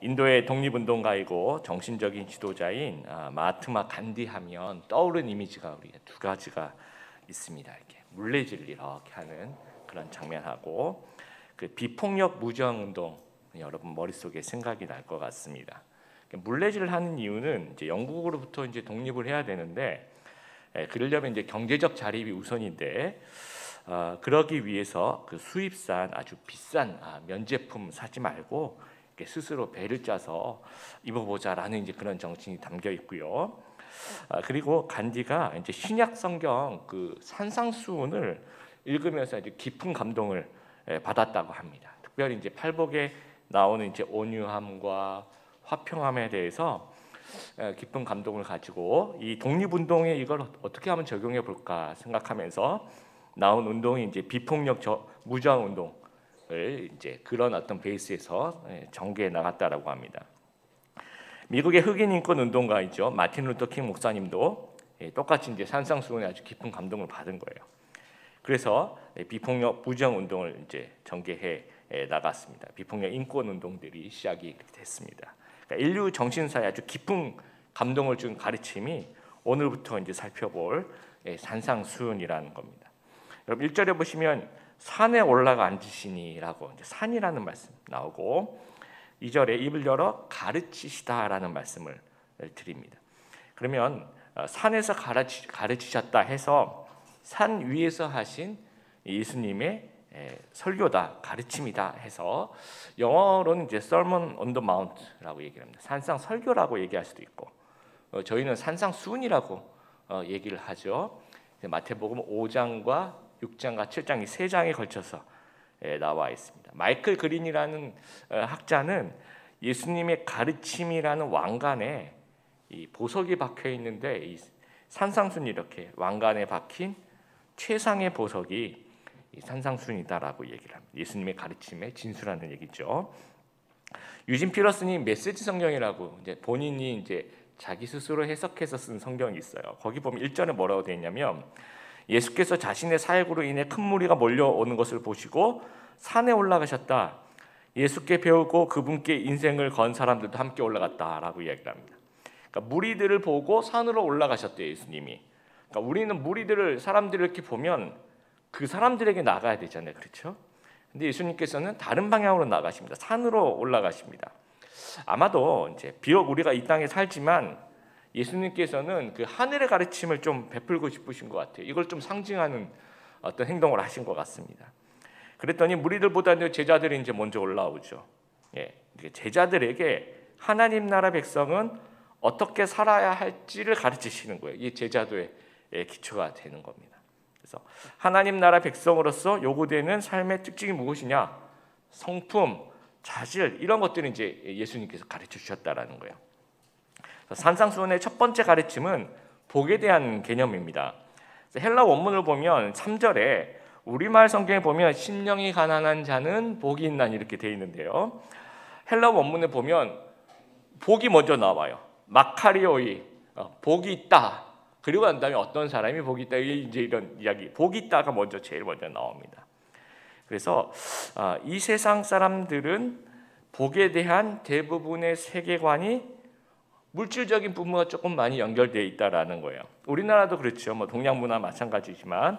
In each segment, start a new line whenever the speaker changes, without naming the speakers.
인도의 독립운동가이고 정신적인 지도자인 마하트마 간디 하면 떠오르는 이미지가 우리 두 가지가 있습니다. 이렇게 물레질 이렇게 하는 그런 장면하고 그 비폭력 무저항운동 여러분 머릿속에 생각이 날 것 같습니다. 물레질을 하는 이유는 이제 영국으로부터 이제 독립을 해야 되는데 그러려면 이제 경제적 자립이 우선인데 그러기 위해서 그 수입산 아주 비싼 면제품 사지 말고 스스로 배를 짜서 입어보자라는 이제 그런 정신이 담겨 있고요. 그리고 간디가 이제 신약 성경 그 산상수훈을 읽으면서 이제 깊은 감동을 받았다고 합니다. 특별히 이제 팔복에 나오는 이제 온유함과 화평함에 대해서 깊은 감동을 가지고 이 독립운동에 이걸 어떻게 하면 적용해 볼까 생각하면서 나온 운동이 이제 비폭력 무저항 운동을 이제 그런 어떤 베이스에서 전개해 나갔다라고 합니다. 미국의 흑인 인권 운동가이죠 마틴 루터 킹 목사님도 똑같이 이제 산상수훈에 아주 깊은 감동을 받은 거예요. 그래서 비폭력 무저항 운동을 이제 전개해 나갔습니다. 비폭력 인권 운동들이 시작이 됐습니다. 그러니까 인류 정신사에 아주 깊은 감동을 준 가르침이 오늘부터 이제 살펴볼 산상수훈이라는 겁니다. 여러분 1절에 보시면 산에 올라가 앉으시니라고 이제 산이라는 말씀 나오고 2절에 입을 열어 가르치시다라는 말씀을 드립니다. 그러면 산에서 가르치셨다 해서 산 위에서 하신 예수님의 설교다, 가르침이다 해서 영어로는 이제 Sermon on the Mount라고 얘기합니다. 산상 설교라고 얘기할 수도 있고 저희는 산상 수훈이라고 얘기를 하죠. 마태복음 5장과 6장과 7장 이 세 장에 걸쳐서 나와 있습니다. 마이클 그린이라는 학자는 예수님의 가르침이라는 왕관에 이 보석이 박혀 있는데 이 산상수훈이 이렇게 왕관에 박힌 최상의 보석이 산상수훈이다라고 얘기를 합니다. 예수님의 가르침에 진수라는 얘기죠. 유진 피러슨이 메시지 성경이라고 이제 본인이 이제 자기 스스로 해석해서 쓴 성경이 있어요. 거기 보면 1절에 뭐라고 되어 있냐면 예수께서 자신의 사역으로 인해 큰 무리가 몰려오는 것을 보시고 산에 올라가셨다. 예수께 배우고 그분께 인생을 건 사람들도 함께 올라갔다라고 이야기를 합니다. 그러니까 무리들을 보고 산으로 올라가셨대요, 예수님이. 그러니까 우리는 무리들을 사람들을 이렇게 보면 그 사람들에게 나가야 되잖아요, 그렇죠? 근데 예수님께서는 다른 방향으로 나가십니다. 산으로 올라가십니다. 아마도 이제 비록 우리가 이 땅에 살지만 예수님께서는 그 하늘의 가르침을 좀 베풀고 싶으신 것 같아요. 이걸 좀 상징하는 어떤 행동을 하신 것 같습니다. 그랬더니 무리들보다는 제자들이 이제 먼저 올라오죠. 제자들에게 하나님 나라 백성은 어떻게 살아야 할지를 가르치시는 거예요. 이 제자도의 기초가 되는 겁니다. 그래서 하나님 나라 백성으로서 요구되는 삶의 특징이 무엇이냐? 성품, 자질 이런 것들을 이제 예수님께서 가르쳐 주셨다라는 거예요. 산상수훈의 첫 번째 가르침은 복에 대한 개념입니다. 헬라 원문을 보면 3절에 우리말 성경에 보면 심령이 가난한 자는 복이 있나니 이렇게 되어 있는데요. 헬라 원문에 보면 복이 먼저 나와요. 마카리오이 복이 있다. 그리고 난 다음에 어떤 사람이 복이 있다 이제 이런 이야기 복이 있다가 제일 먼저 나옵니다. 그래서 이 세상 사람들은 복에 대한 대부분의 세계관이 물질적인 부분과 조금 많이 연결되어 있다라는 거예요. 우리나라도 그렇죠. 동양 문화 마찬가지지만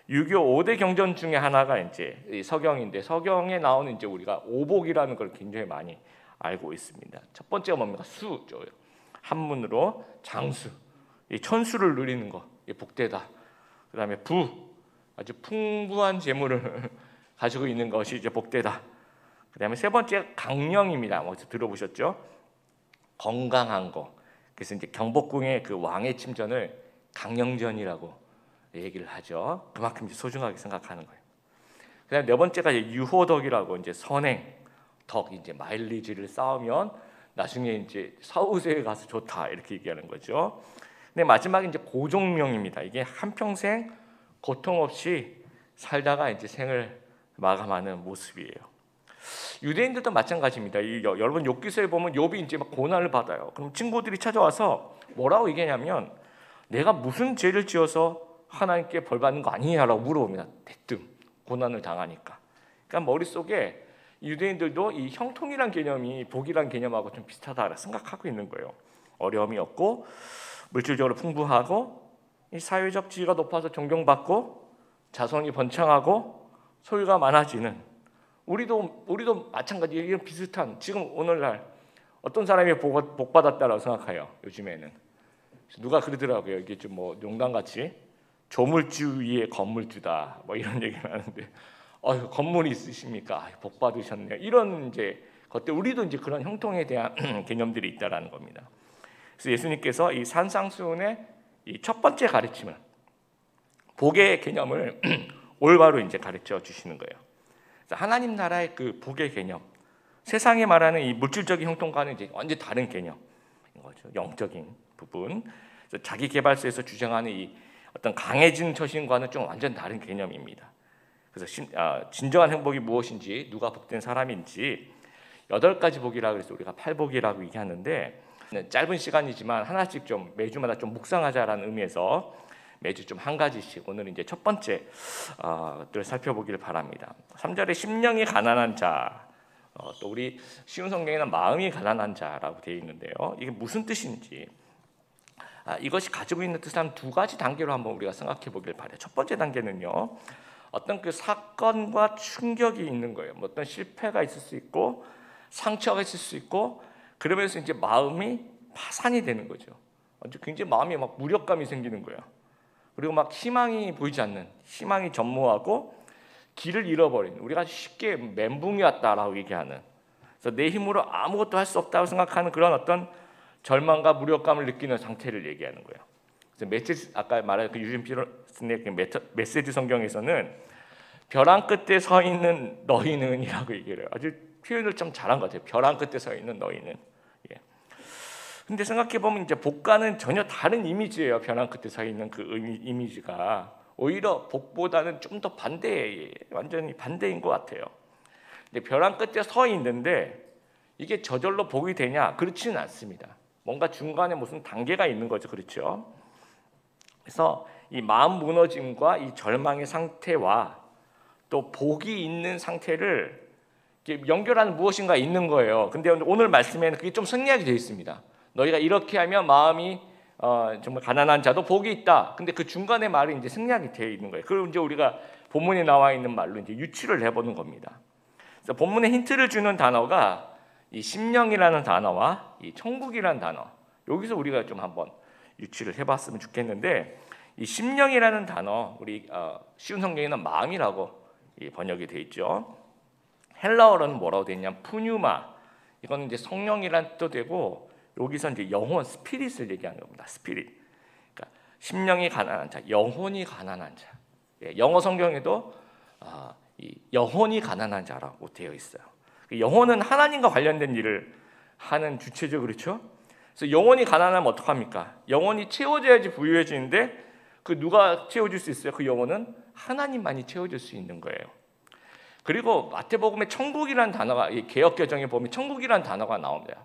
유교 5대 경전 중에 하나가 이제 서경인데 서경에 나오는 이제 우리가 오복이라는 걸 굉장히 많이 알고 있습니다. 첫 번째가 뭡니까? 수죠. 한문으로 장수, 이 천수를 누리는 거, 이 복되다. 그다음에 부, 아주 풍부한 재물을 가지고 있는 것이 이제 복되다. 그다음에 세 번째 강령입니다. 어디서 들어보셨죠? 건강한 거. 그래서 이제 경복궁의 그 왕의 침전을 강령전이라고 얘기를 하죠. 그만큼 이제 소중하게 생각하는 거예요. 그다음에 네 번째가 이제 유호덕이라고 이제 선행, 덕 이제 마일리지를 쌓으면 나중에 이제 사후세에 가서 좋다 이렇게 얘기하는 거죠. 근데 마지막에 이제 고종명입니다. 이게 한평생 고통 없이 살다가 이제 생을 마감하는 모습이에요. 유대인들도 마찬가지입니다. 여러분 욥기서에 보면 욥이 이제 막 고난을 받아요. 그럼 친구들이 찾아와서 뭐라고 얘기하냐면 내가 무슨 죄를 지어서 하나님께 벌 받는 거 아니냐라고 물어봅니다. 대뜸 고난을 당하니까. 그러니까 머릿속에 유대인들도 이 형통이란 개념이 복이란 개념하고 좀 비슷하다 생각하고 있는 거예요. 어려움이 없고 물질적으로 풍부하고 이 사회적 지위가 높아서 존경받고 자손이 번창하고 소유가 많아지는, 우리도 마찬가지 이런 비슷한, 지금 오늘날 어떤 사람이 복 받았다라고 생각해요. 요즘에는 누가 그러더라고요. 이게 좀 뭐 농담같이 조물주 위에 건물주다 뭐 이런 얘기를 하는데, 건물이 있으십니까? 복 받으셨네요. 이런 이제 것들, 우리도 이제 그런 형통에 대한 개념들이 있다라는 겁니다. 그래서 예수님께서 이 산상수훈의 이 첫 번째 가르침을, 복의 개념을 올바로 이제 가르쳐 주시는 거예요. 그래서 하나님 나라의 그 복의 개념, 세상에 말하는 이 물질적인 형통과는 이제 완전 다른 개념인 거죠. 영적인 부분. 그래서 자기 개발서에서 주장하는 이 어떤 강해진 처신과는 좀 완전 다른 개념입니다. 그래서 진정한 행복이 무엇인지, 누가 복된 사람인지 8가지 복이라고 해서 우리가 8복이라고 얘기하는데, 짧은 시간이지만 하나씩 좀 매주마다 좀 묵상하자라는 의미에서 매주 좀 한 가지씩, 오늘 이제 첫 번째를 살펴보기를 바랍니다. 3절에 심령이 가난한 자, 또 우리 쉬운 성경에는 마음이 가난한 자라고 되어 있는데요. 이게 무슨 뜻인지, 이것이 가지고 있는 뜻은 한 2가지 단계로 한번 우리가 생각해 보길 바래요. 첫 번째 단계는요, 어떤 그 사건과 충격이 있는 거예요. 뭐 어떤 실패가 있을 수 있고 상처가 있을 수 있고, 그러면서 이제 마음이 파산이 되는 거죠. 굉장히 마음이 막 무력감이 생기는 거예요. 그리고 막 희망이 보이지 않는, 희망이 전무하고 길을 잃어버리는, 우리가 쉽게 멘붕이 왔다라고 얘기하는, 그래서 내 힘으로 아무것도 할 수 없다고 생각하는 그런 어떤 절망과 무력감을 느끼는 상태를 얘기하는 거예요. 그래서 메시지, 아까 말한 그 유진 피터슨의 메시지 성경에서는 벼랑 끝에 서 있는 너희는이라고 얘기를 해요. 아주 표현을 좀 잘한 것 같아요. 벼랑 끝에 서 있는 너희는. 예. 근데 생각해 보면 이제 복과는 전혀 다른 이미지예요. 벼랑 끝에 서 있는 그 이미지가 오히려 복보다는 좀 더 완전히 반대인 것 같아요. 근데 벼랑 끝에 서 있는데 이게 저절로 복이 되냐? 그렇지는 않습니다. 뭔가 중간에 무슨 단계가 있는 거죠. 그렇죠? 그래서 이 마음 무너짐과 이 절망의 상태와 또 복이 있는 상태를 연결하는 무엇인가 있는 거예요. 근데 오늘 말씀에는 그게 좀 생략이 되어 있습니다. 너희가 이렇게 하면 마음이 정말 가난한 자도 복이 있다. 근데 그 중간에 말이 이제 생략이 되어 있는 거예요. 그리고 이제 우리가 본문에 나와 있는 말로 이제 유추를 해보는 겁니다. 그래서 본문에 힌트를 주는 단어가 이 심령이라는 단어와 이 천국이라는 단어. 여기서 우리가 좀 한번 유추를 해봤으면 좋겠는데, 이 심령이라는 단어, 우리 쉬운 성경에는 마음이라고 번역이 되어 있죠. 헬라어로는 뭐라고 되어 있냐면 푸뉴마. 이거는 이제 성령이란 뜻도 되고, 여기서 이제 영혼, 스피릿을 얘기하는 겁니다. 스피릿. 그러니까 심령이 가난한 자, 영혼이 가난한 자. 영어 성경에도 이 영혼이 가난한 자라고 되어 있어요. 영혼은 하나님과 관련된 일을 하는 주체죠, 그렇죠? 그래서 영혼이 가난하면 어떡합니까? 영혼이 채워져야지 부유해지는데, 그 누가 채워줄 수 있어요? 그 영혼은 하나님만이 채워줄 수 있는 거예요. 그리고 마태복음에 천국이라는 단어가, 이 개역개정에 보면 천국이라는 단어가 나옵니다.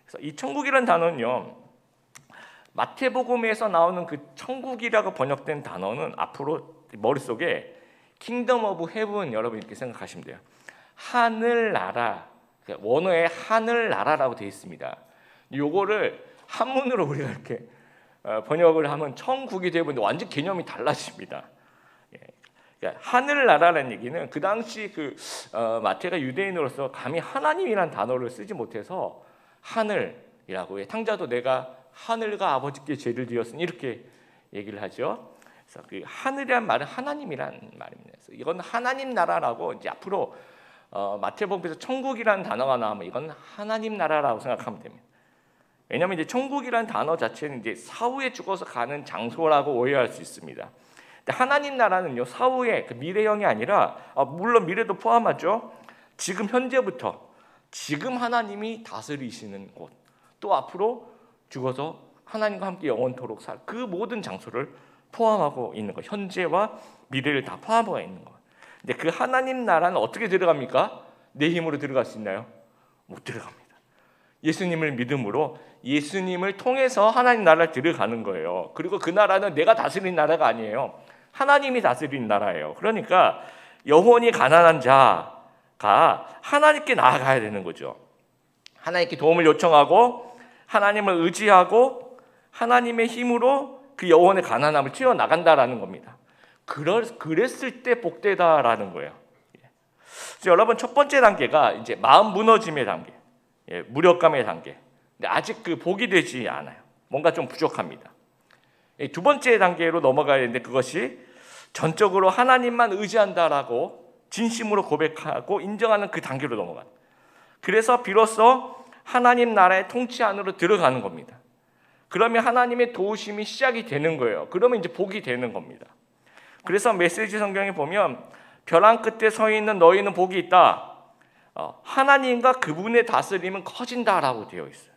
그래서 이 천국이라는 단어는요, 마태복음에서 나오는 그 천국이라고 번역된 단어는 앞으로 머릿속에 킹덤 오브 헤븐, 여러분 이렇게 생각하시면 돼요. 하늘나라, 원어에 하늘나라라고 되어 있습니다. 요거를 한문으로 우리가 이렇게 번역을 하면 천국이 되는데 완전 개념이 달라집니다. 그러니까 하늘나라라는 얘기는 그 당시 마태가 유대인으로서 감히 하나님이라는 단어를 쓰지 못해서 하늘이라고 해. 탕자도 내가 하늘과 아버지께 죄를 지었으니 이렇게 얘기를 하죠. 그래서 그 하늘이란 말은 하나님이란 말입니다. 그래서 이건 하나님 나라라고, 이제 앞으로 마태복음에서 천국이라는 단어가 나오면 이건 하나님 나라라고 생각하면 됩니다. 왜냐하면 이제 천국이라는 단어 자체는 이제 사후에 죽어서 가는 장소라고 오해할 수 있습니다. 근데 하나님 나라는요, 사후의 그 미래형이 아니라, 물론 미래도 포함하죠. 지금 현재부터, 지금 하나님이 다스리시는 곳, 또 앞으로 죽어서 하나님과 함께 영원토록 살 그 모든 장소를 포함하고 있는 것, 현재와 미래를 다 포함하고 있는 것. 근데 그 하나님 나라는 어떻게 들어갑니까? 내 힘으로 들어갈 수 있나요? 못 들어갑니다. 예수님을 믿음으로, 예수님을 통해서 하나님 나라를 들어가는 거예요. 그리고 그 나라는 내가 다스리는 나라가 아니에요. 하나님이 다스리는 나라예요. 그러니까 영혼이 가난한 자, 하나님께 나아가야 되는 거죠. 하나님께 도움을 요청하고 하나님을 의지하고 하나님의 힘으로 그 영혼의 가난함을 채워 나간다라는 겁니다. 그랬을 때 복되다라는 거예요. 여러분, 첫 번째 단계가 이제 마음 무너짐의 단계, 무력감의 단계. 근데 아직 그 복이 되지 않아요. 뭔가 좀 부족합니다. 두 번째 단계로 넘어가야 되는데 그것이 전적으로 하나님만 의지한다라고 진심으로 고백하고 인정하는 그 단계로 넘어가요. 그래서 비로소 하나님 나라의 통치 안으로 들어가는 겁니다. 그러면 하나님의 도우심이 시작이 되는 거예요. 그러면 이제 복이 되는 겁니다. 그래서 메시지 성경에 보면 벼랑 끝에 서 있는 너희는 복이 있다. 하나님과 그분의 다스림은 커진다라고 되어 있어요.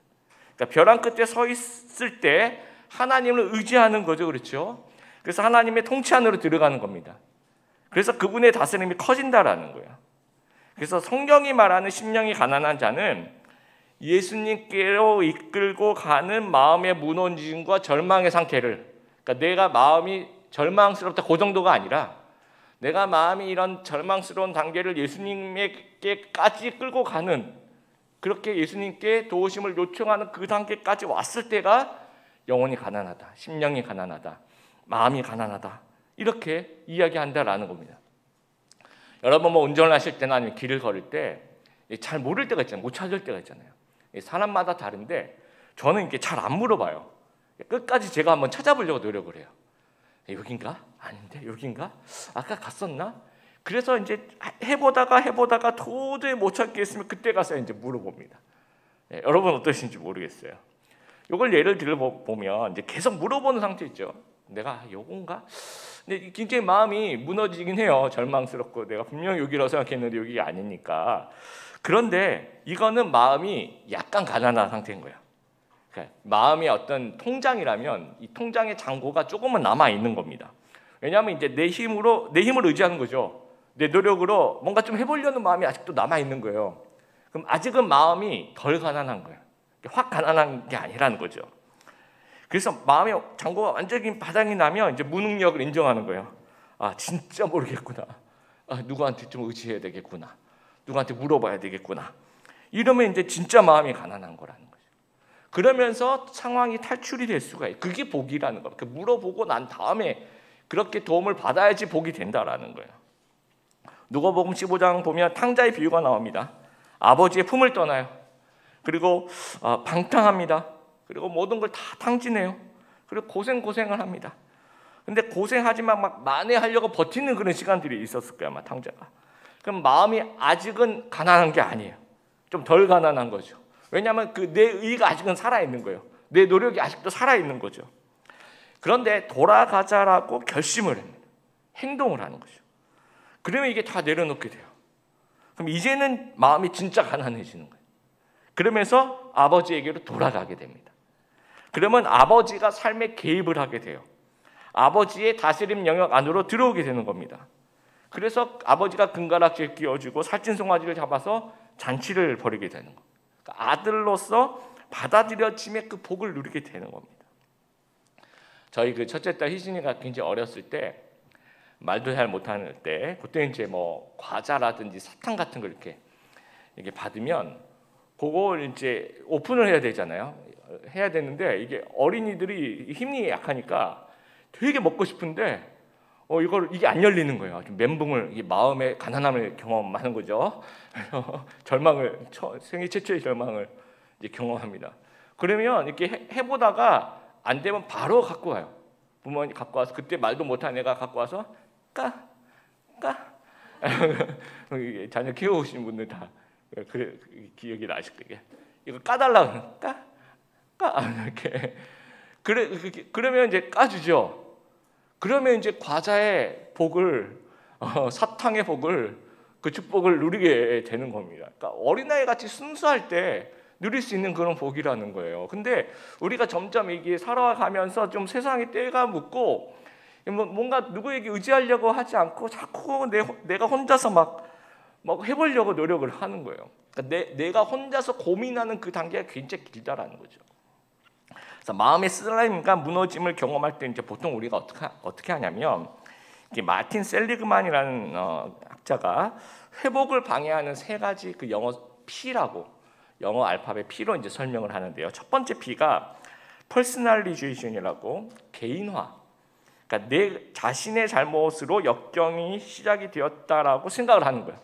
그러니까 벼랑 끝에 서 있을 때 하나님을 의지하는 거죠, 그렇죠? 그래서 하나님의 통치 안으로 들어가는 겁니다. 그래서 그분의 다스림이 커진다라는 거예요. 그래서 성경이 말하는 심령이 가난한 자는 예수님께로 이끌고 가는 마음의 무너짐과 절망의 상태를, 그러니까 내가 마음이 절망스럽다 그 정도가 아니라 내가 마음이 이런 절망스러운 단계를 예수님에게까지 끌고 가는, 그렇게 예수님께 도우심을 요청하는 그 단계까지 왔을 때가 영혼이 가난하다, 심령이 가난하다, 마음이 가난하다, 이렇게 이야기한다라는 겁니다. 여러분, 운전을 하실 때나 아니면 길을 걸을 때 잘 모를 때가 있잖아요. 못 찾을 때가 있잖아요. 사람마다 다른데 저는 이게 잘 안 물어봐요. 끝까지 제가 한번 찾아보려고 노력을 해요. 여긴가? 아닌데 여긴가? 아까 갔었나? 그래서 이제 해보다가 도저히 못 찾겠으면 그때 가서 이제 물어봅니다. 여러분 어떠신지 모르겠어요. 이걸 예를 들어보면 이제 계속 물어보는 상태 있죠. 내가 요건가? 근데 굉장히 마음이 무너지긴 해요. 절망스럽고 내가 분명히 여기라고 생각했는데 여기가 아니니까. 그런데 이거는 마음이 약간 가난한 상태인 거예요. 그러니까 마음이 어떤 통장이라면 이 통장의 잔고가 조금은 남아 있는 겁니다. 왜냐하면 이제 내 힘을 의지하는 거죠. 내 노력으로 뭔가 좀 해보려는 마음이 아직도 남아 있는 거예요. 그럼 아직은 마음이 덜 가난한 거예요. 확 가난한 게 아니라는 거죠. 그래서 마음의 잔고가 완전히 바닥이 나면 이제 무능력을 인정하는 거예요. 아, 진짜 모르겠구나. 누구한테 좀 의지해야 되겠구나. 누구한테 물어봐야 되겠구나. 이러면 이제 진짜 마음이 가난한 거라는 거죠. 그러면서 상황이 탈출이 될 수가 있어요. 그게 복이라는 거예요. 물어보고 난 다음에 그렇게 도움을 받아야지 복이 된다라는 거예요. 누가복음 15장 보면 탕자의 비유가 나옵니다. 아버지의 품을 떠나요. 그리고 방탕합니다. 그리고 모든 걸 다 탕진해요. 그리고 고생을 합니다. 근데 고생하지만 막 만회하려고 버티는 그런 시간들이 있었을 거야, 아마 탕자가. 그럼 마음이 아직은 가난한 게 아니에요. 좀 덜 가난한 거죠. 왜냐하면 그 내 의가 아직은 살아있는 거예요. 내 노력이 아직도 살아있는 거죠. 그런데 돌아가자라고 결심을 합니다. 행동을 하는 거죠. 그러면 이게 다 내려놓게 돼요. 그럼 이제는 마음이 진짜 가난해지는 거예요. 그러면서 아버지에게로 돌아가게 됩니다. 그러면 아버지가 삶에 개입을 하게 돼요. 아버지의 다스림 영역 안으로 들어오게 되는 겁니다. 그래서 아버지가 금가락지를 끼워주고 살찐 송아지를 잡아서 잔치를 벌이게 되는 겁니다. 그러니까 아들로서 받아들여짐의 그 복을 누리게 되는 겁니다. 저희 그 첫째 딸 희진이가 굉장히 어렸을 때 말도 잘 못하는 때 그때 이제 뭐 과자라든지 사탕 같은 걸 이렇게 받으면 그걸 이제 오픈을 해야 되잖아요. 해야 되는데 이게 어린이들이 힘이 약하니까 되게 먹고 싶은데 이게 안 열리는 거예요. 좀 멘붕을, 이게 마음의 가난함을 경험하는 거죠. 생애 최초의 절망을 이제 경험합니다. 그러면 이렇게 해보다가 안 되면 바로 갖고 와요. 부모님 갖고 와서, 그때 말도 못하는 애가 갖고 와서 까 자녀 키워오신 분들 다 그래 기억이 나실 거예요. 이거 까달라고 까 이렇게 그러면 이제 까주죠. 그러면 이제 과자의 복을, 사탕의 복을, 그 축복을 누리게 되는 겁니다. 그러니까 어린아이 같이 순수할 때 누릴 수 있는 그런 복이라는 거예요. 근데 우리가 점점 이게 살아가면서 좀 세상에 때가 묻고 뭔가 누구에게 의지하려고 하지 않고 자꾸 내가 혼자서 막 해보려고 노력을 하는 거예요. 그러니까 내가 혼자서 고민하는 그 단계가 굉장히 길다라는 거죠. 그래서 마음의 쓰라림과 무너짐을 경험할 때 이제 보통 우리가 어떻게 하냐면, 마틴 셀리그만이라는 학자가 회복을 방해하는 세 가지 그 영어 P라고 영어 알파벳 P로 이제 설명을 하는데요. 첫 번째 P가 퍼스널리제이션이라고 개인화. 그러니까 내 자신의 잘못으로 역경이 시작이 되었다라고 생각을 하는 거예요.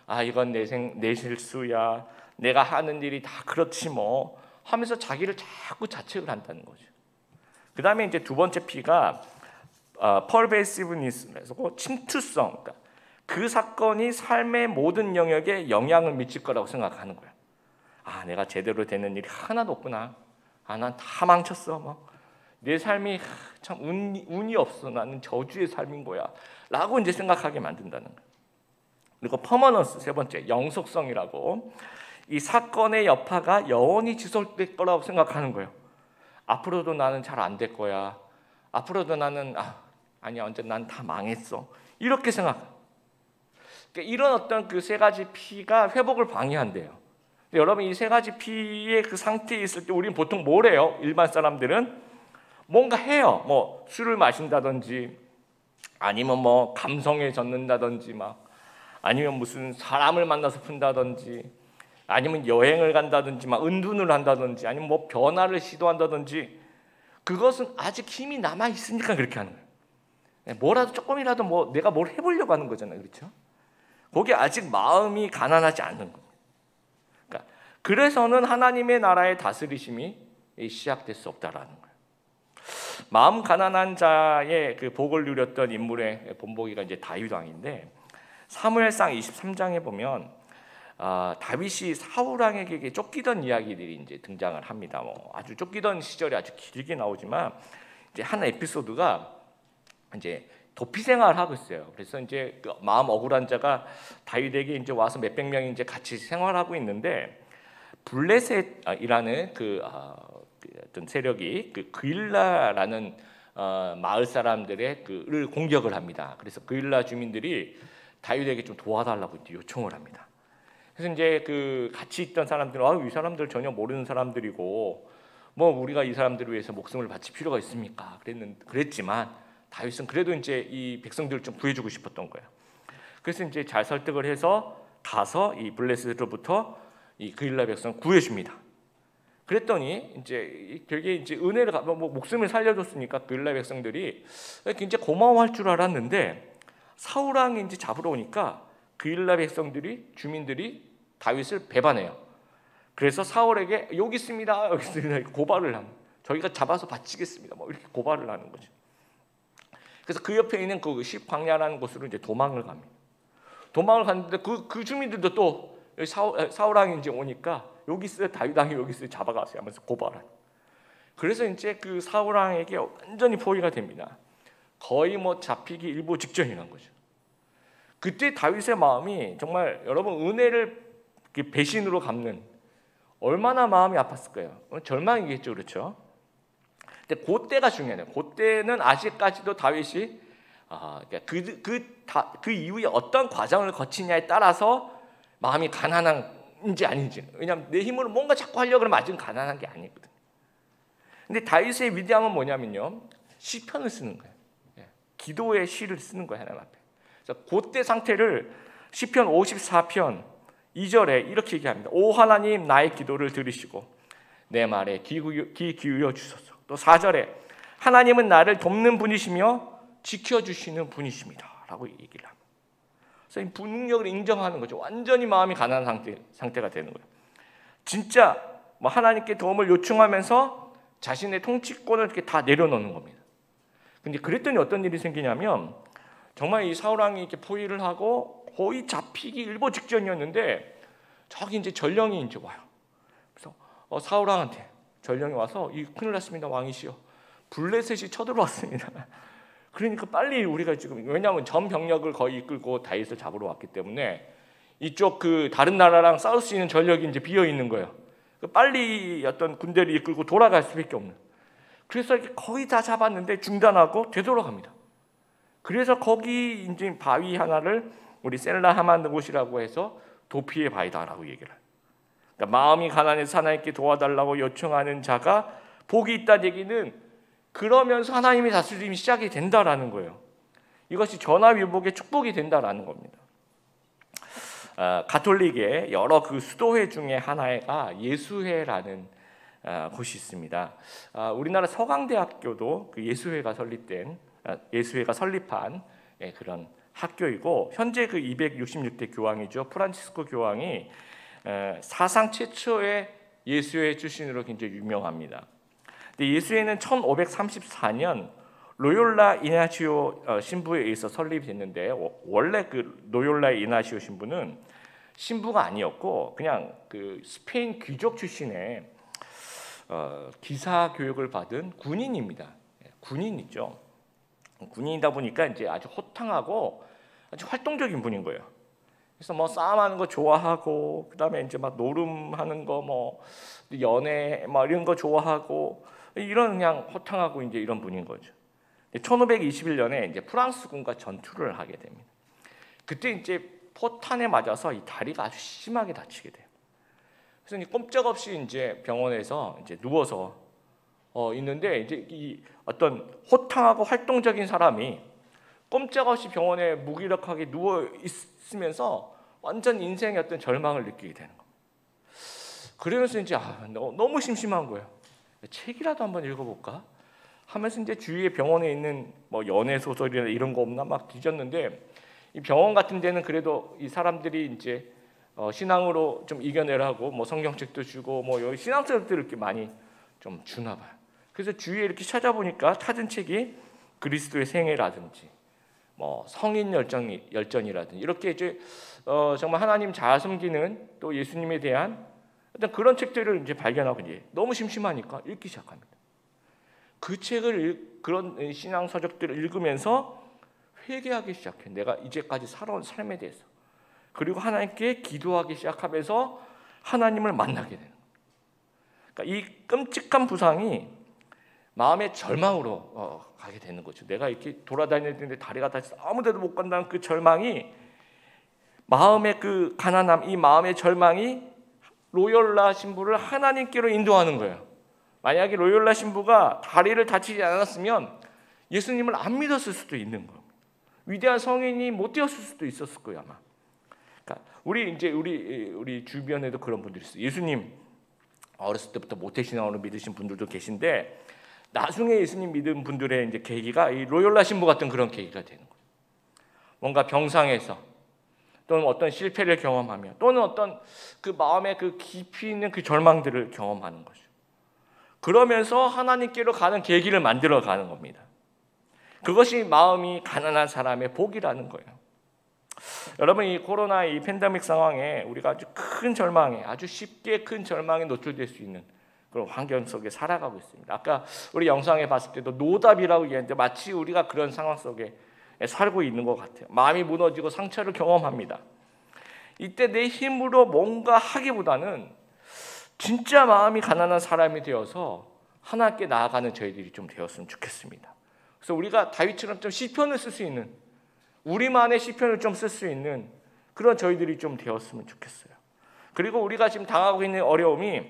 아, 이건 내 실수야. 내가 하는 일이 다 그렇지 뭐 하면서 자기를 자꾸 자책을 한다는 거죠. 그 다음에 이제 두 번째 P가 pervasiveness라고 침투성. 그러니까 그 사건이 삶의 모든 영역에 영향을 미칠 거라고 생각하는 거예요. 아, 내가 제대로 되는 일이 하나도 없구나. 아, 난 다 망쳤어. 뭐. 내 삶이 참 운이 없어. 나는 저주의 삶인 거야. 라고 이제 생각하게 만든다는 거예요. 그리고 퍼머넌스 세 번째 영속성이라고 이 사건의 여파가 영원히 지속될 거라고 생각하는 거예요. 앞으로도 나는 잘 안 될 거야. 앞으로도 나는 아니야 언제 난 다 망했어. 이렇게 생각. 그러니까 이런 어떤 그 세 가지 P가 회복을 방해한대요. 여러분 이 세 가지 P의 그 상태에 있을 때 우리는 보통 뭘 해요? 일반 사람들은 뭔가 해요. 뭐 술을 마신다든지 아니면 뭐 감성에 젖는다든지 막 아니면 무슨 사람을 만나서 푼다든지 아니면 여행을 간다든지 막 은둔을 한다든지 아니면 뭐 변화를 시도한다든지 그것은 아직 힘이 남아 있으니까 그렇게 하는 거예요. 뭐라도 조금이라도 뭐 내가 뭘 해보려고 하는 거잖아요, 그렇죠? 거기에 아직 마음이 가난하지 않는 겁니다. 그러니까 그래서는 하나님의 나라의 다스리심이 시작될 수 없다라는 거예요. 마음 가난한 자의 그 복을 누렸던 인물의 본보기가 이제 다윗 왕인데 사무엘상 23장에 보면 다윗이 사울 왕에게 쫓기던 이야기들이 이제 등장을 합니다. 뭐 아주 쫓기던 시절이 아주 길게 나오지만 이제 한 에피소드가 이제 도피 생활을 하고 있어요. 그래서 이제 그 마음 억울한 자가 다윗에게 이제 와서 몇백 명이 이제 같이 생활하고 있는데 블레셋이라는 그 어떤 세력이 그 그일라라는 마을 사람들의 그를 공격을 합니다. 그래서 그일라 주민들이 다윗에게 좀 도와달라고 요청을 합니다. 그래서 이제 그 같이 있던 사람들은 이 사람들 전혀 모르는 사람들이고 뭐 우리가 이 사람들을 위해서 목숨을 바칠 필요가 있습니까? 그랬지만 다윗은 그래도 이제 이 백성들을 좀 구해주고 싶었던 거예요. 그래서 이제 잘 설득을 해서 가서 이 블레셋으로부터 이 그일라 백성 구해줍니다. 그랬더니 이제 결국에 이제 은혜를 뭐 목숨을 살려줬으니까 그일라 백성들이 굉장히 고마워할 줄 알았는데 사울 왕이 이제 잡으러 오니까 그일라 백성들이 주민들이 다윗을 배반해요. 그래서 사울에게 여기 있습니다, 여기 있습니다 고발을 합니다. 저희가 잡아서 바치겠습니다. 뭐 이렇게 고발을 하는 거죠. 그래서 그 옆에 있는 그 십광야라는 곳으로 이제 도망을 갑니다. 도망을 갔는데 그 주민들도 또 사울 왕이 이제 오니까 여기 있어요, 다윗 왕이 여기 있어요, 잡아가세요 하면서 고발을. 그래서 이제 그 사울 왕에게 완전히 포위가 됩니다. 거의 뭐 잡히기 일보 직전이란 거죠. 그때 다윗의 마음이 정말 여러분 은혜를 배신으로 갚는 얼마나 마음이 아팠을까요? 절망이겠죠, 그렇죠? 근데 그때가 중요해요. 그때는 아직까지도 다윗이 그 이후에 어떤 과정을 거치냐에 따라서 마음이 가난한지 아닌지. 왜냐하면 내 힘으로 뭔가 자꾸 하려고 그러면 아직은 가난한 게 아니거든요. 근데 다윗의 위대함은 뭐냐면요, 시편을 쓰는 거예요. 기도의 시를 쓰는 거예요, 하나님 앞에. 그래서 그때 상태를 시편 54편 2절에 이렇게 얘기합니다. 오 하나님, 나의 기도를 들으시고 내 말에 귀 기울여 주소서. 또 4절에 하나님은 나를 돕는 분이시며 지켜주시는 분이십니다 라고 얘기를 합니다. 그래서 이 분능력을 인정하는 거죠. 완전히 마음이 가난한 상태가 되는 거예요. 진짜 뭐 하나님께 도움을 요청하면서 자신의 통치권을 이렇게 다 내려놓는 겁니다. 근데 그랬더니 어떤 일이 생기냐면 정말 이 사울 왕이 이렇게 포위를 하고 거의 잡히기 일보 직전이었는데 저기 이제 전령이 이제 와요. 그래서 사울 왕한테 전령이 와서 이 큰일 났습니다, 왕이시여. 블레셋이 쳐들어왔습니다. 그러니까 빨리 우리가 지금, 왜냐하면 전 병력을 거의 이끌고 다윗을 잡으러 왔기 때문에 이쪽 그 다른 나라랑 싸울 수 있는 전력이 이제 비어 있는 거예요. 빨리 어떤 군대를 이끌고 돌아갈 수밖에 없는. 그래서 이렇게 거의 다 잡았는데 중단하고 되돌아갑니다. 그래서 거기 이제 바위 하나를 우리 셀라하만 곳이라고 해서 도피의 바위다라고 얘기를 해요. 그러니까 마음이 가난해서 하나님께 도와달라고 요청하는 자가 복이 있다는 얘기는 그러면서 하나님의 다스림이 시작이 된다라는 거예요. 이것이 전화위복의 축복이 된다라는 겁니다. 가톨릭의 여러 그 수도회 중에 하나가 예수회라는 곳이 있습니다. 우리나라 서강대학교도 그 예수회가 설립한 그런 학교이고, 현재 그 266대 교황이죠. 프란치스코 교황이 사상 최초의 예수회 출신으로 굉장히 유명합니다. 근데 예수회는 1534년 로욜라 이나시오 신부에 의해서 설립됐는데, 원래 그 로욜라 이나시오 신부는 신부가 아니었고 그냥 그 스페인 귀족 출신의 기사 교육을 받은 군인입니다. 군인이죠. 군인이다 보니까 이제 아주 호탕하고 아주 활동적인 분인 거예요. 그래서 뭐 싸움하는 거 좋아하고, 그다음에 이제 막 노름하는 거, 뭐 연애 막 이런 거 좋아하고, 이런 그냥 호탕하고 이제 이런 분인 거죠. 1521년에 이제 프랑스군과 전투를 하게 됩니다. 그때 이제 포탄에 맞아서 이 다리가 아주 심하게 다치게 돼요. 그래서 꼼짝없이 이제 병원에서 이제 누워서 있는데, 이제 이 어떤 호탕하고 활동적인 사람이 꼼짝없이 병원에 무기력하게 누워 있으면서 완전 인생의 어떤 절망을 느끼게 되는 겁니다. 그러면서 이제 너무 심심한 거예요. 책이라도 한번 읽어볼까 하면서 이제 주위에 병원에 있는 뭐 연애 소설이나 이런 거 없나 막 뒤졌는데, 이 병원 같은 데는 그래도 이 사람들이 이제 신앙으로 좀 이겨내라고 뭐 성경책도 주고 뭐 여기 신앙책들을 이렇게 많이 좀 주나 봐요. 그래서 주위에 이렇게 찾아보니까 찾은 책이 그리스도의 생애라든지 뭐 성인 열전이라든지 이렇게 이제 정말 하나님 잘 섬기는 또 예수님에 대한 어떤 그런 책들을 이제 발견하고, 이제 너무 심심하니까 읽기 시작합니다. 그 책을 그런 신앙 서적들을 읽으면서 회개하기 시작해. 내가 이제까지 살아온 삶에 대해서. 그리고 하나님께 기도하기 시작하면서 하나님을 만나게 되는 거예요. 그러니까 이 끔찍한 부상이 마음의 절망으로 가게 되는 거죠. 내가 이렇게 돌아다니는데 다리가 다쳐서 아무데도 못 간다는 그 절망이, 마음의 그 가난함, 이 마음의 절망이 로욜라 신부를 하나님께로 인도하는 거예요. 만약에 로욜라 신부가 다리를 다치지 않았으면 예수님을 안 믿었을 수도 있는 거예요. 위대한 성인이 못 되었을 수도 있었을 거예요, 아마. 그러니까 우리 주변에도 그런 분들이 있어요. 예수님 어렸을 때부터 모태신앙으로 믿으신 분들도 계신데, 나중에 예수님 믿은 분들의 이제 계기가 이 로욜라 신부 같은 그런 계기가 되는 거예요. 뭔가 병상에서, 또는 어떤 실패를 경험하며, 또는 어떤 그 마음의 그 깊이 있는 그 절망들을 경험하는 거죠. 그러면서 하나님께로 가는 계기를 만들어 가는 겁니다. 그것이 마음이 가난한 사람의 복이라는 거예요. 여러분, 이 코로나 이 팬데믹 상황에 우리가 아주 큰 절망에, 아주 쉽게 큰 절망에 노출될 수 있는 그런 환경 속에 살아가고 있습니다. 아까 우리 영상에 봤을 때도 노답이라고 얘기했는데, 마치 우리가 그런 상황 속에 살고 있는 것 같아요. 마음이 무너지고 상처를 경험합니다. 이때 내 힘으로 뭔가 하기보다는 진짜 마음이 가난한 사람이 되어서 하나님께 나아가는 저희들이 좀 되었으면 좋겠습니다. 그래서 우리가 다윗처럼 좀 시편을 쓸 수 있는, 우리만의 시편을 좀 쓸 수 있는 그런 저희들이 좀 되었으면 좋겠어요. 그리고 우리가 지금 당하고 있는 어려움이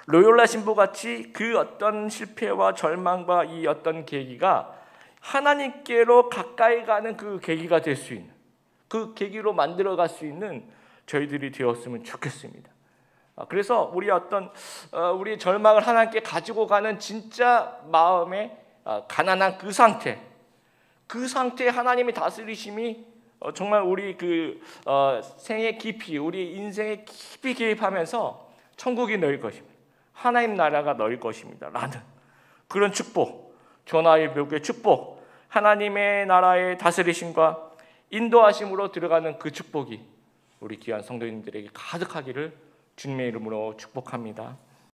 로욜라 신부같이 그 어떤 실패와 절망과 이 어떤 계기가 하나님께로 가까이 가는 그 계기가 될 수 있는, 그 계기로 만들어갈 수 있는 저희들이 되었으면 좋겠습니다. 그래서 우리의 절망을 하나님께 가지고 가는 진짜 마음의 가난한 그 상태에 하나님의 다스리심이 정말 우리 생애 깊이, 우리 인생에 깊이 개입하면서 천국이 너희 것입니다, 하나님 나라가 너희 것입니다 라는 그런 축복, 조나의 벽의 축복, 하나님의 나라의 다스리심과 인도하심으로 들어가는 그 축복이 우리 귀한 성도님들에게 가득하기를 주님의 이름으로 축복합니다.